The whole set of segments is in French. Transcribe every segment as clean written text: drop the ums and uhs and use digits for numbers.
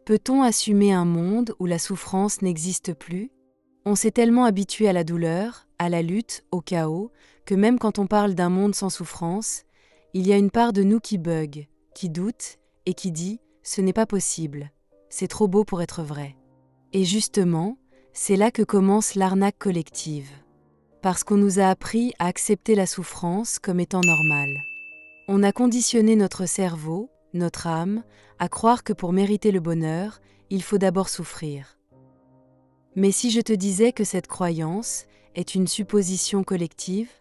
Peut-on assumer un monde où la souffrance n'existe plus? On s'est tellement habitué à la douleur, à la lutte, au chaos, que même quand on parle d'un monde sans souffrance, il y a une part de nous qui bug, qui doute et qui dit « ce n'est pas possible, c'est trop beau pour être vrai ». Et justement, c'est là que commence l'arnaque collective. Parce qu'on nous a appris à accepter la souffrance comme étant normale. On a conditionné notre cerveau, notre âme, à croire que pour mériter le bonheur, il faut d'abord souffrir. Mais si je te disais que cette croyance est une supposition collective,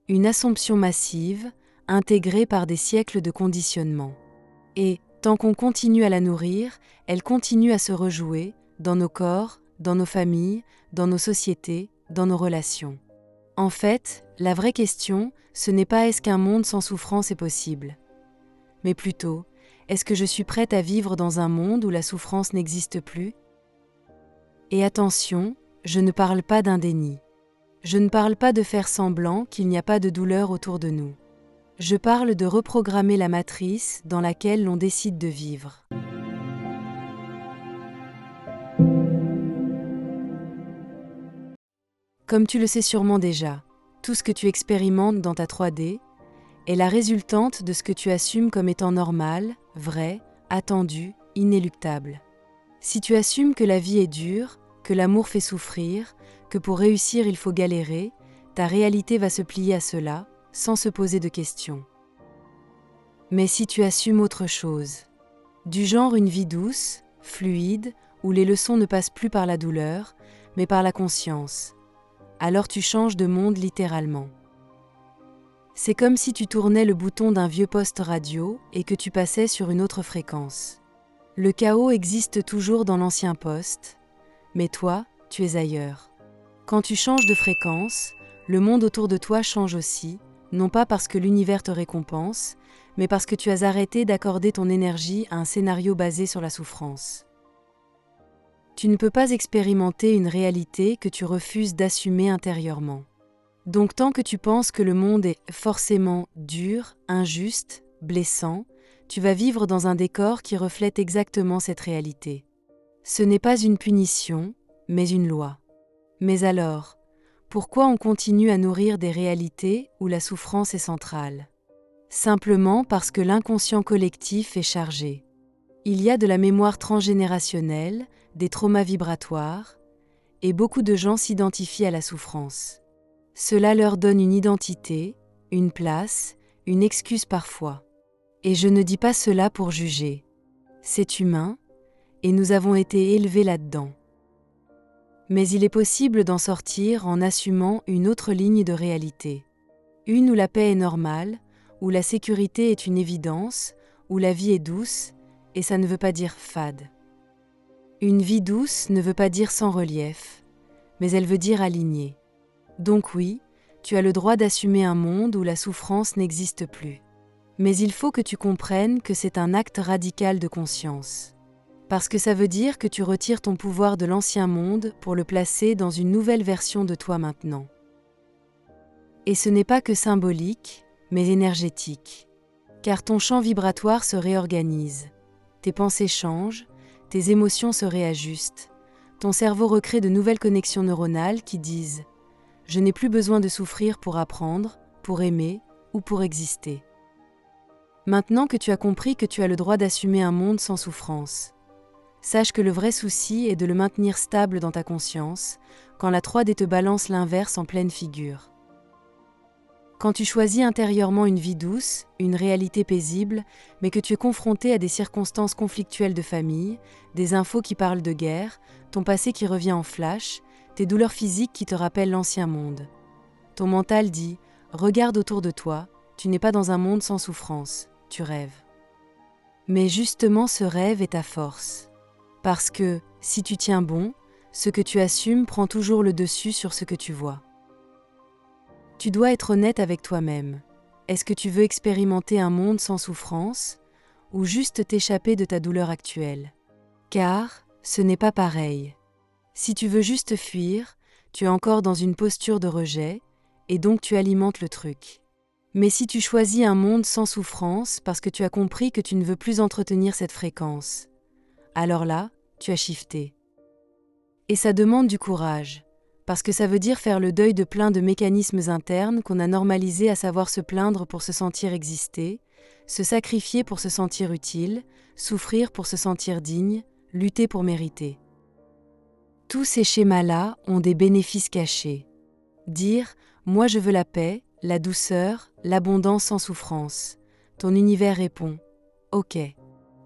une assumption massive, intégrée par des siècles de conditionnement. Et, tant qu'on continue à la nourrir, elle continue à se rejouer dans nos corps, dans nos familles, dans nos sociétés, dans nos relations. En fait, la vraie question, ce n'est pas est-ce qu'un monde sans souffrance est possible, mais plutôt, est-ce que je suis prête à vivre dans un monde où la souffrance n'existe plus? Et attention, je ne parle pas d'un déni. Je ne parle pas de faire semblant qu'il n'y a pas de douleur autour de nous. Je parle de reprogrammer la matrice dans laquelle l'on décide de vivre. Comme tu le sais sûrement déjà, tout ce que tu expérimentes dans ta 3D est la résultante de ce que tu assumes comme étant normal, vrai, attendu, inéluctable. Si tu assumes que la vie est dure, que l'amour fait souffrir, que pour réussir il faut galérer, ta réalité va se plier à cela, sans se poser de questions. Mais si tu assumes autre chose, du genre une vie douce, fluide, où les leçons ne passent plus par la douleur, mais par la conscience, alors tu changes de monde littéralement. C'est comme si tu tournais le bouton d'un vieux poste radio et que tu passais sur une autre fréquence. Le chaos existe toujours dans l'ancien poste, mais toi, tu es ailleurs. Quand tu changes de fréquence, le monde autour de toi change aussi, non pas parce que l'univers te récompense, mais parce que tu as arrêté d'accorder ton énergie à un scénario basé sur la souffrance. Tu ne peux pas expérimenter une réalité que tu refuses d'assumer intérieurement. Donc tant que tu penses que le monde est forcément dur, injuste, blessant, tu vas vivre dans un décor qui reflète exactement cette réalité. Ce n'est pas une punition, mais une loi. Mais alors, pourquoi on continue à nourrir des réalités où la souffrance est centrale? Simplement parce que l'inconscient collectif est chargé. Il y a de la mémoire transgénérationnelle, des traumas vibratoires, et beaucoup de gens s'identifient à la souffrance. Cela leur donne une identité, une place, une excuse parfois. Et je ne dis pas cela pour juger. C'est humain, et nous avons été élevés là-dedans. Mais il est possible d'en sortir en assumant une autre ligne de réalité. Une où la paix est normale, où la sécurité est une évidence, où la vie est douce, et ça ne veut pas dire fade. Une vie douce ne veut pas dire sans relief, mais elle veut dire alignée. Donc oui, tu as le droit d'assumer un monde où la souffrance n'existe plus. Mais il faut que tu comprennes que c'est un acte radical de conscience. Parce que ça veut dire que tu retires ton pouvoir de l'ancien monde pour le placer dans une nouvelle version de toi maintenant. Et ce n'est pas que symbolique, mais énergétique. Car ton champ vibratoire se réorganise. Tes pensées changent, tes émotions se réajustent. Ton cerveau recrée de nouvelles connexions neuronales qui disent « Je n'ai plus besoin de souffrir pour apprendre, pour aimer ou pour exister ». Maintenant que tu as compris que tu as le droit d'assumer un monde sans souffrance, sache que le vrai souci est de le maintenir stable dans ta conscience quand la 3D te balance l'inverse en pleine figure. Quand tu choisis intérieurement une vie douce, une réalité paisible, mais que tu es confronté à des circonstances conflictuelles de famille, des infos qui parlent de guerre, ton passé qui revient en flash, tes douleurs physiques qui te rappellent l'ancien monde. Ton mental dit « Regarde autour de toi, tu n'es pas dans un monde sans souffrance, tu rêves. » Mais justement ce rêve est ta force. Parce que, si tu tiens bon, ce que tu assumes prend toujours le dessus sur ce que tu vois. Tu dois être honnête avec toi-même. Est-ce que tu veux expérimenter un monde sans souffrance ou juste t'échapper de ta douleur actuelle? Car ce n'est pas pareil. Si tu veux juste fuir, tu es encore dans une posture de rejet et donc tu alimentes le truc. Mais si tu choisis un monde sans souffrance parce que tu as compris que tu ne veux plus entretenir cette fréquence, alors là, tu as shifté. Et ça demande du courage, parce que ça veut dire faire le deuil de plein de mécanismes internes qu'on a normalisés, à savoir se plaindre pour se sentir exister, se sacrifier pour se sentir utile, souffrir pour se sentir digne, lutter pour mériter. Tous ces schémas-là ont des bénéfices cachés. Dire « moi je veux la paix, la douceur, l'abondance sans souffrance ». Ton univers répond « ok ».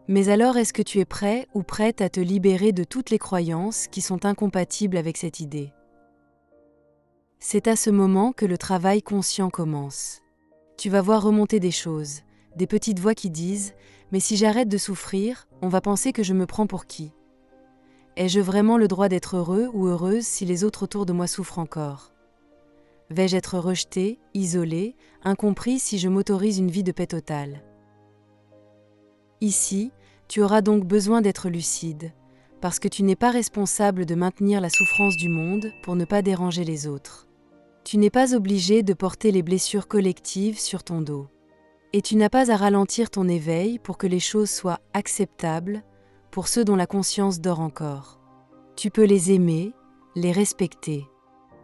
Mais alors est-ce que tu es prêt ou prête à te libérer de toutes les croyances qui sont incompatibles avec cette idée ? C'est à ce moment que le travail conscient commence. Tu vas voir remonter des choses, des petites voix qui disent « mais si j'arrête de souffrir, on va penser que je me prends pour qui ? Ai-je vraiment le droit d'être heureux ou heureuse si les autres autour de moi souffrent encore ? Vais-je être rejeté, isolé, incompris si je m'autorise une vie de paix totale ? » Ici, tu auras donc besoin d'être lucide, parce que tu n'es pas responsable de maintenir la souffrance du monde pour ne pas déranger les autres. Tu n'es pas obligé de porter les blessures collectives sur ton dos. Et tu n'as pas à ralentir ton éveil pour que les choses soient acceptables pour ceux dont la conscience dort encore. Tu peux les aimer, les respecter.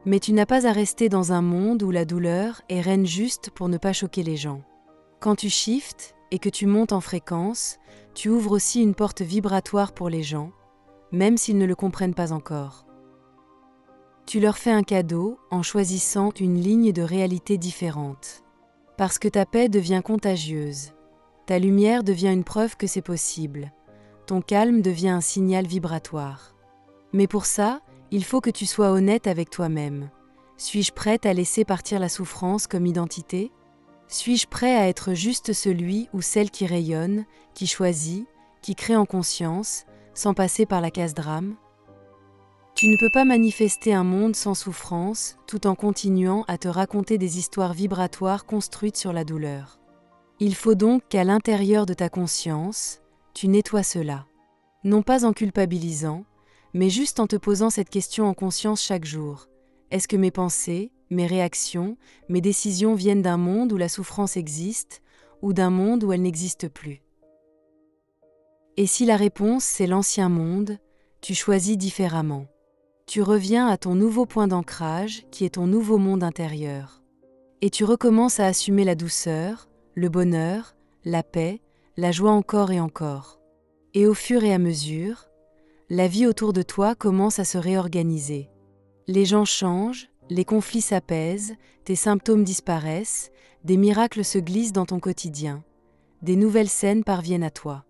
Mais tu n'as pas à rester dans un monde où la douleur est reine juste pour ne pas choquer les gens. Quand tu shiftes et que tu montes en fréquence, tu ouvres aussi une porte vibratoire pour les gens, même s'ils ne le comprennent pas encore. Tu leur fais un cadeau en choisissant une ligne de réalité différente. Parce que ta paix devient contagieuse, ta lumière devient une preuve que c'est possible, ton calme devient un signal vibratoire. Mais pour ça, il faut que tu sois honnête avec toi-même. Suis-je prête à laisser partir la souffrance comme identité ? Suis-je prêt à être juste celui ou celle qui rayonne, qui choisit, qui crée en conscience, sans passer par la case drame ? Tu ne peux pas manifester un monde sans souffrance tout en continuant à te raconter des histoires vibratoires construites sur la douleur. Il faut donc qu'à l'intérieur de ta conscience, tu nettoies cela. Non pas en culpabilisant, mais juste en te posant cette question en conscience chaque jour. Est-ce que mes pensées, mes réactions, mes décisions viennent d'un monde où la souffrance existe ou d'un monde où elle n'existe plus ? Et si la réponse c'est l'ancien monde, tu choisis différemment. Tu reviens à ton nouveau point d'ancrage qui est ton nouveau monde intérieur. Et tu recommences à assumer la douceur, le bonheur, la paix, la joie encore et encore. Et au fur et à mesure, la vie autour de toi commence à se réorganiser. Les gens changent, les conflits s'apaisent, tes symptômes disparaissent, des miracles se glissent dans ton quotidien. Des nouvelles scènes parviennent à toi.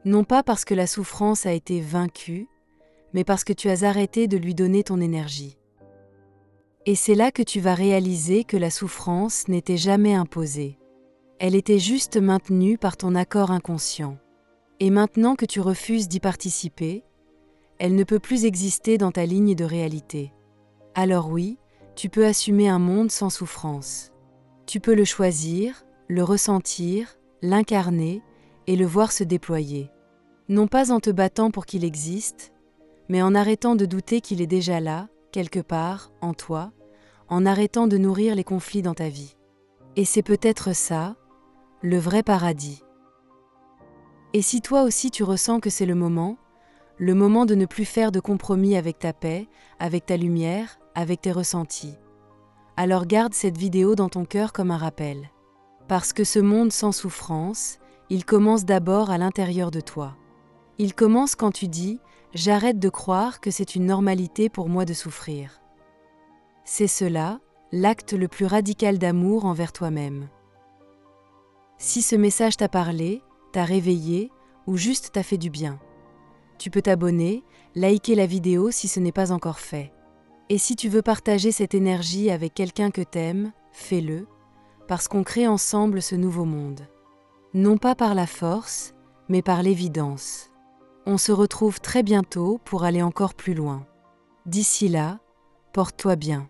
Non pas parce que la souffrance a été vaincue, mais parce que tu as arrêté de lui donner ton énergie. Et c'est là que tu vas réaliser que la souffrance n'était jamais imposée. Elle était juste maintenue par ton accord inconscient. Et maintenant que tu refuses d'y participer, elle ne peut plus exister dans ta ligne de réalité. Alors oui, tu peux assumer un monde sans souffrance. Tu peux le choisir, le ressentir, l'incarner et le voir se déployer. Non pas en te battant pour qu'il existe, mais en arrêtant de douter qu'il est déjà là, quelque part, en toi, en arrêtant de nourrir les conflits dans ta vie. Et c'est peut-être ça, le vrai paradis. Et si toi aussi tu ressens que c'est le moment de ne plus faire de compromis avec ta paix, avec ta lumière, avec tes ressentis, alors garde cette vidéo dans ton cœur comme un rappel. Parce que ce monde sans souffrance, il commence d'abord à l'intérieur de toi. Il commence quand tu dis « J'arrête de croire que c'est une normalité pour moi de souffrir ». C'est cela, l'acte le plus radical d'amour envers toi-même. Si ce message t'a parlé, t'a réveillé ou juste t'a fait du bien, tu peux t'abonner, liker la vidéo si ce n'est pas encore fait. Et si tu veux partager cette énergie avec quelqu'un que t'aimes, fais-le, parce qu'on crée ensemble ce nouveau monde. Non pas par la force, mais par l'évidence. On se retrouve très bientôt pour aller encore plus loin. D'ici là, porte-toi bien.